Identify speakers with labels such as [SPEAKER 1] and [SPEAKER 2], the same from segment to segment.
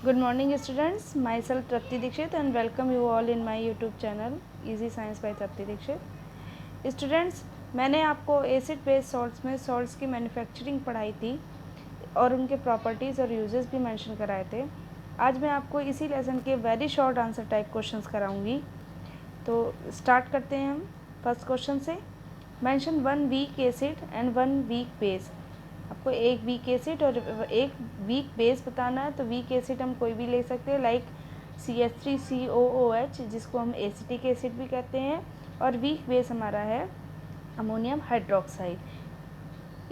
[SPEAKER 1] Good morning students, myself Trapti Dikshit and welcome you all in my YouTube channel Easy Science by Trapti Dikshit। Students, मैंने आपको acid base salts में salts की manufacturing पढ़ाई थी और उनके properties और यूजेस भी मेंशन कराए थे। आज मैं आपको इसी लेसन के very short answer type questions कराऊंगी। तो स्टार्ट करते हैं हम फर्स्ट क्वेश्चन से। Mention one weak acid and one weak base. आपको एक वीक एसिड और एक वीक बेस बताना है। तो वीक एसिड हम कोई भी ले सकते हैं, लाइक CH3COOH जिसको हम एसिटिक एसिड भी कहते हैं, और वीक बेस हमारा है अमोनियम हाइड्रोक्साइड।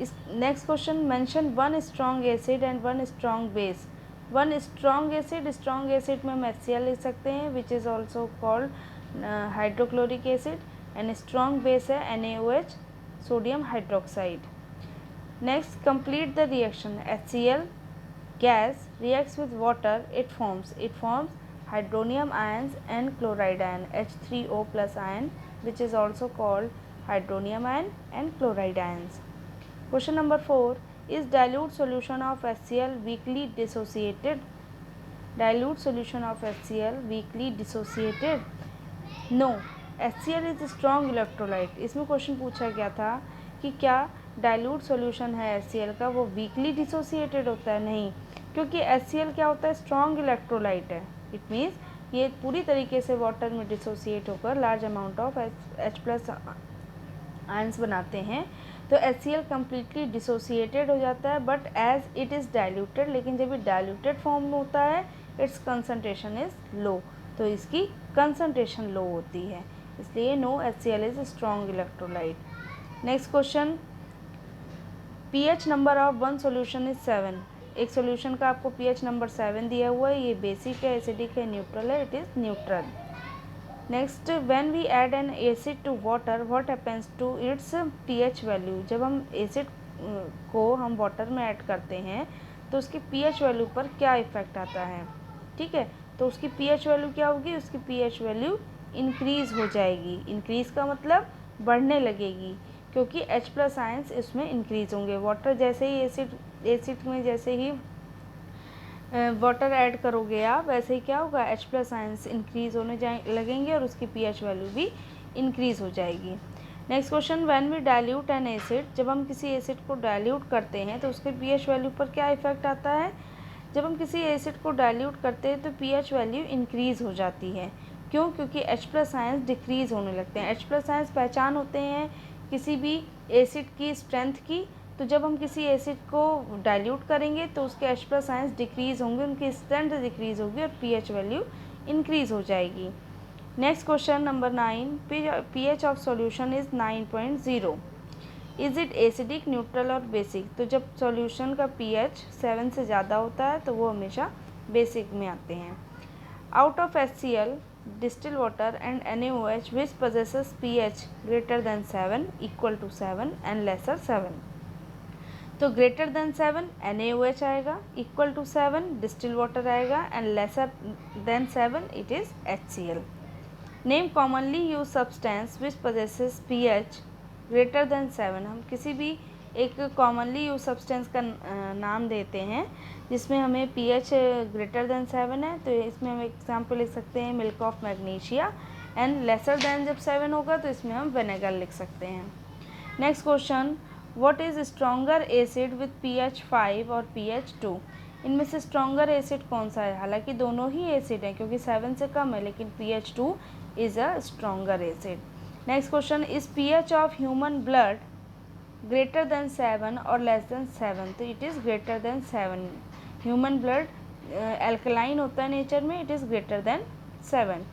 [SPEAKER 1] इस next question, mention one strong acid and one strong base. One strong acid में हम HCl लिख सकते हैं, which is also called hydrochloric acid, and strong base है NaOH, sodium hydroxide. Next, complete the reaction. HCl gas reacts with water. It forms hydronium ions and chloride ion, H3O plus ion, which is also called hydronium ion and chloride ions. Question number 4. Is dilute solution of HCl weakly dissociated? Dilute solution of HCl weakly dissociated? No. HCl is strong electrolyte. इसमें question पूछा गया था कि क्या dilute solution है HCl का वो weekly dissociated होता है? नहीं, क्योंकि HCl क्या होता है, स्ट्रॉन्ग इलेक्ट्रोलाइट है। इट मीन्स ये पूरी तरीके से वाटर में डिसोसिएट होकर large amount of H+ ions बनाते हैं। तो HCl कम्प्लीटली डिसोसिएटेड हो जाता है, but as it is diluted, लेकिन जब ये डाइल्यूटेड फॉर्म में होता है इट्स कंसनट्रेशन इज़ लो, तो इसकी कंसनट्रेशन लो होती है, इसलिए no HCl is strong electrolyte. Next question, pH number of one solution is 7। एक सोल्यूशन का आपको pH नंबर 7 दिया हुआ है। ये बेसिक है, एसिडिक है, न्यूट्रल है, it is neutral. Next, when we add an acid to water what happens to its pH value. जब हम एसिड को हम वाटर में ऐड करते हैं तो उसकी pH वैल्यू पर क्या इफ़ेक्ट आता है? ठीक है, तो उसकी pH वैल्यू क्या होगी? उसकी pH वैल्यू इंक्रीज़ हो जाएगी। इंक्रीज़ का मतलब बढ़ने लगेगी, क्योंकि H+ आयंस इसमें इंक्रीज़ होंगे। वाटर जैसे ही एसिड में जैसे ही वाटर ऐड करोगे आप, वैसे ही क्या होगा, H+ आयंस इंक्रीज़ होने लगेंगे और उसकी pH वैल्यू भी इंक्रीज़ हो जाएगी। Next question, when we dilute an acid. जब हम किसी एसिड को डाइल्यूट करते हैं तो उसके pH वैल्यू पर क्या इफ़ेक्ट आता है? जब हम किसी एसिड को डाइल्यूट करते हैं तो pH वैल्यू इंक्रीज़ हो जाती है। क्यों? क्योंकि H+ आयंस डिक्रीज़ होने लगते हैं। H+ आयंस पहचान होते हैं किसी भी एसिड की स्ट्रेंथ की। तो जब हम किसी एसिड को डाइल्यूट करेंगे तो उसके H+ आयंस डिक्रीज़ होंगे, उनकी स्ट्रेंथ डिक्रीज़ होगी और pH वैल्यू इंक्रीज़ हो जाएगी। Next question number 9, pH of solution is 9.0। Is it acidic, neutral और बेसिक? तो जब सॉल्यूशन का pH 7 से ज़्यादा होता है तो वो हमेशा बेसिक में आते हैं। Out of HCl, distilled water and NaOH which possesses pH greater than 7, equal to 7 and lesser 7? तो greater than 7 NaOH आएगा, equal to 7 distilled water आएगा, and lesser than 7 it is HCl. Name commonly used substance which possesses pH greater than 7। हम किसी भी एक commonly use substance का नाम देते हैं जिसमें हमें pH ग्रेटर देन 7 है। तो इसमें हम एग्जाम्पल लिख सकते हैं milk of magnesia, and lesser than जब 7 होगा तो इसमें हम विनेगर लिख सकते हैं। Next question, what is stronger acid with pH 5 और pH 2? इनमें से स्ट्रॉन्गर एसिड कौन सा है? हालांकि दोनों ही एसिड हैं क्योंकि 7 से कम है, लेकिन pH 2 is a stronger acid. Next question, is pH of human blood greater than 7 और लेस देन 7? तो it is greater than 7। Human blood alkaline होता है नेचर में, it is greater than 7।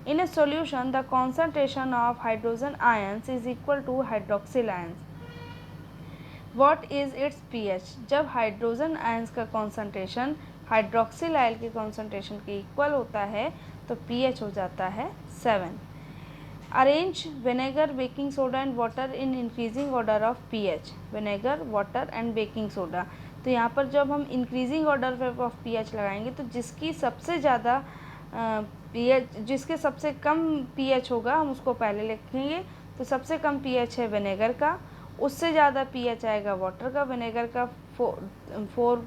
[SPEAKER 1] In a solution the concentration of hydrogen ions is equal to hydroxyl ions. What is its pH? जब hydrogen ions का concentration hydroxyl आयल के concentration के equal होता है तो pH हो जाता है 7। Arrange vinegar, baking soda and water in increasing order of pH। Vinegar, water and baking soda, तो यहाँ पर जब हम इंक्रीजिंग ऑर्डर ऑफ pH लगाएंगे तो जिसकी सबसे ज़्यादा pH, जिसके सबसे कम pH होगा हम उसको पहले लिखेंगे। तो सबसे कम pH है विनेगर का, उससे ज़्यादा pH आएगा वाटर का, विनेगर का 4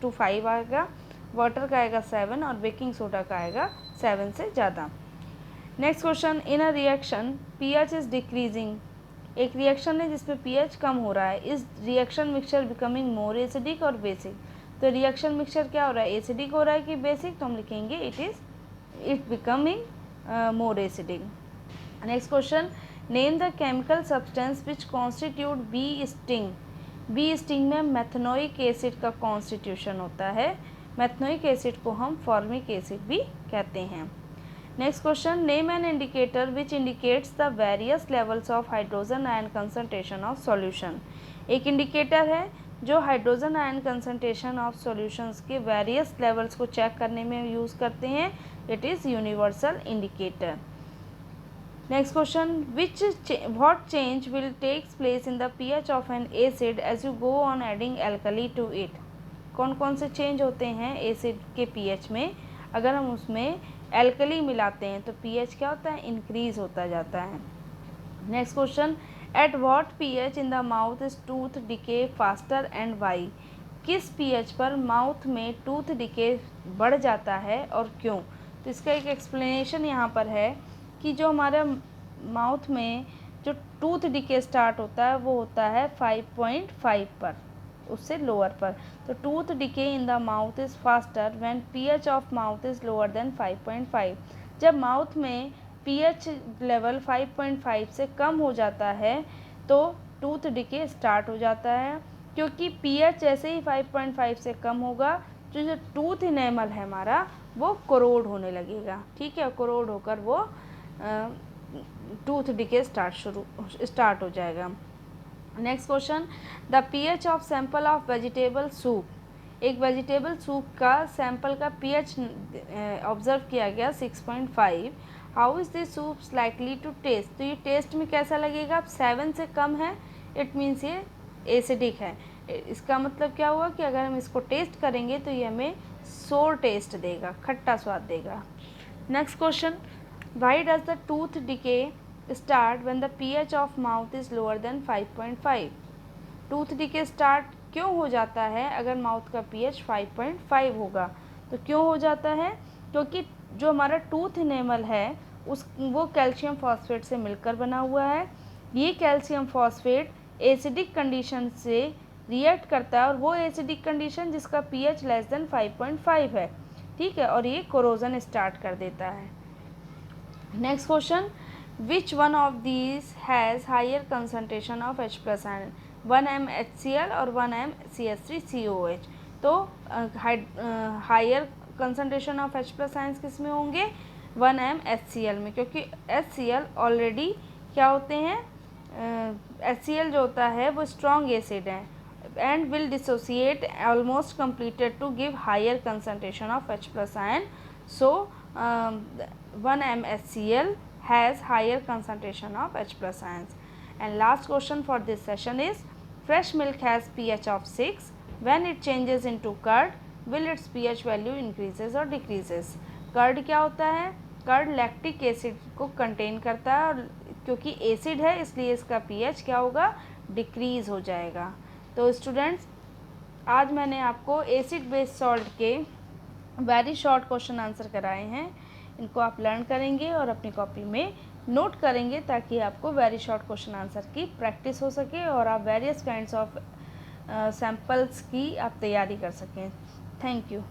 [SPEAKER 1] to 5 आएगा, वाटर का आएगा 7 और बेकिंग सोडा का आएगा 7 से ज़्यादा। Next question, in a reaction pH is decreasing, एक रिएक्शन है जिसमें pH कम हो रहा है, इस reaction mixture becoming more acidic और बेसिक, तो रिएक्शन मिक्सचर क्या हो रहा है, एसिडिक हो रहा है कि बेसिक, तो हम लिखेंगे it becoming more acidic. Next question, name the chemical substance which constitute bee sting, bee sting में मैथनोइक एसिड का कॉन्स्टिट्यूशन होता है, मैथनोइक एसिड को हम फॉर्मिक एसिड भी कहते हैं। Next question, name an indicator which indicates the various levels of hydrogen ion concentration of solution, एक इंडिकेटर है जो hydrogen ion concentration of solutions के वेरियस लेवल्स को चेक करने में यूज़ करते हैं, it is universal indicator. Next question, what change will takes place in the pH of an acid as you go on adding alkali to it, कौन कौन से change होते हैं एसिड के pH में अगर हम उसमें एल्कली मिलाते हैं, तो pH क्या होता है, इंक्रीज होता जाता है। Next question, at what pH in the mouth is tooth decay faster and why, किस pH पर माउथ में टूथ डिके बढ़ जाता है और क्यों, तो इसका एक एक्सप्लेनेशन यहाँ पर है कि जो हमारा माउथ में जो टूथ डिके स्टार्ट होता है वो होता है 5.5 पर, उससे लोअर पर, तो tooth decay in the mouth is faster when pH of mouth is lower than 5.5, जब माउथ में pH लेवल 5.5 से कम हो जाता है तो टूथ डिके स्टार्ट हो जाता है, क्योंकि pH जैसे ही 5.5 से कम होगा तो जो टूथ इनेमल है हमारा वो कोरोड होने लगेगा, ठीक है, कोरोड होकर वो टूथ डिके स्टार्ट हो जाएगा। Next question, the pH of sample of vegetable soup, एक वेजिटेबल सूप का सैंपल का pH ऑब्जर्व किया गया 6.5, how is this soup likely to taste, तो ये टेस्ट में कैसा लगेगा, 7 से कम है, इट मीन्स ये एसिडिक है, इसका मतलब क्या हुआ कि अगर हम इसको टेस्ट करेंगे तो ये हमें सोर टेस्ट देगा, खट्टा स्वाद देगा। Next question, why does the tooth decay start when the pH of mouth is lower than 5.5, tooth decay start क्यों हो जाता है अगर माउथ का pH 5.5 होगा, तो क्यों हो जाता है, क्योंकि जो हमारा टूथ इनेमल है वो कैल्शियम फॉस्फेट से मिलकर बना हुआ है, ये कैल्शियम फॉस्फेट एसिडिक कंडीशन से रिएक्ट करता है और वो एसिडिक कंडीशन जिसका pH लेस देन 5.5 है, ठीक है, और ये कोरोजन स्टार्ट कर देता है। Next question, which one of these has higher concentration of H+ ion, 1m HCl और 1m CH3COH, तो higher concentration of H+ ions किस में होंगे, 1m HCl में, क्योंकि HCl ऑलरेडी क्या होते हैं, HCl जो होता है वो स्ट्रॉन्ग एसिड है and will dissociate almost completed to give higher concentration of H+ ion, so 1m HCl has higher concentration of H+ ions. And last question for this session is, fresh milk has pH of 6, when it changes into curd will its pH value increases or decreases, curd क्या होता है, curd lactic acid को contain करता है और क्योंकि acid है इसलिए इसका pH क्या होगा, डिक्रीज़ हो जाएगा। तो स्टूडेंट्स, आज मैंने आपको एसिड बेस्ड सॉल्ट के वेरी शॉर्ट क्वेश्चन आंसर कराए हैं, इनको आप लर्न करेंगे और अपनी कॉपी में नोट करेंगे ताकि आपको वेरी शॉर्ट क्वेश्चन आंसर की प्रैक्टिस हो सके और आप वेरियस काइंड्स ऑफ सैम्पल्स की आप तैयारी कर सकें। Thank you.